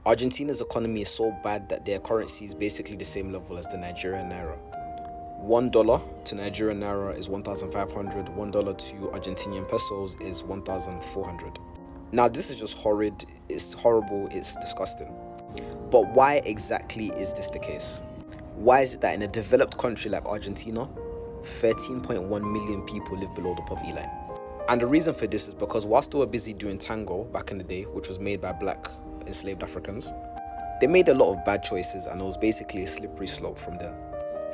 Argentina's economy is so bad that their currency is basically the same level as the Nigerian naira. $1 to Nigerian naira is 1,500, $1 to Argentinian pesos is 1,400. Now, this is just horrid, it's horrible, it's disgusting. But why exactly is this the case? Why is it that in a developed country like Argentina, 13.1 million people live below the poverty line? And the reason for this is because whilst they were busy doing tango back in the day, which was made by black enslaved Africans, they made a lot of bad choices, and it was basically a slippery slope from then.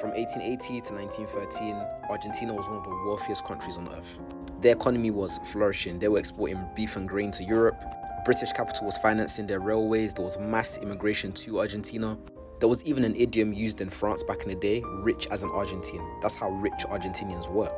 From 1880 to 1913, Argentina was one of the wealthiest countries on earth. Their economy was flourishing. They were exporting beef and grain to Europe. British capital was financing their railways. There was mass immigration to Argentina. There was even an idiom used in France back in the day, rich as an Argentine. That's how rich Argentinians were.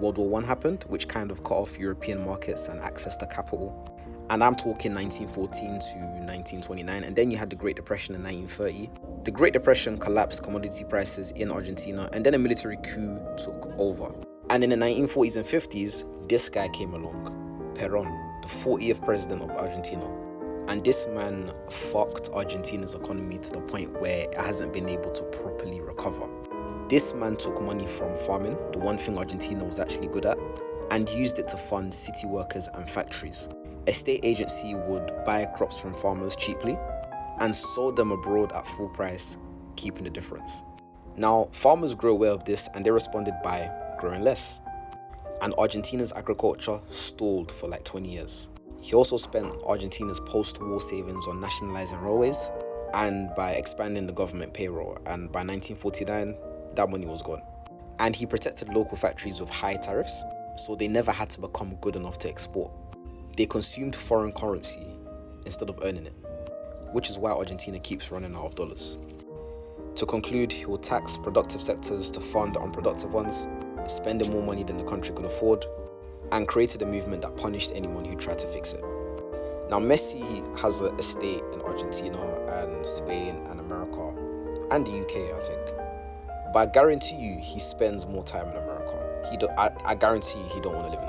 World War I happened, which kind of cut off European markets and access to capital. And I'm talking 1914 to 1929. And then you had the Great Depression in 1930. The Great Depression collapsed commodity prices in Argentina, and then a military coup took over. And in the 1940s and 50s, this guy came along, Perón, the 40th president of Argentina. And this man fucked Argentina's economy to the point where it hasn't been able to properly recover. This man took money from farming, the one thing Argentina was actually good at, and used it to fund city workers and factories. A state agency would buy crops from farmers cheaply and sold them abroad at full price, keeping the difference. Now, farmers grew aware of this and they responded by growing less. And Argentina's agriculture stalled for like 20 years. He also spent Argentina's post-war savings on nationalizing railways and by expanding the government payroll. And by 1949, that money was gone. And he protected local factories with high tariffs, so they never had to become good enough to export. They consumed foreign currency instead of earning it, which is why Argentina keeps running out of dollars. To conclude, he will tax productive sectors to fund unproductive ones, spending more money than the country could afford, and created a movement that punished anyone who tried to fix it. Now, Messi has an estate in Argentina and Spain and America and the UK, I think. But I guarantee you, he spends more time in America. I guarantee you, he don't want to live in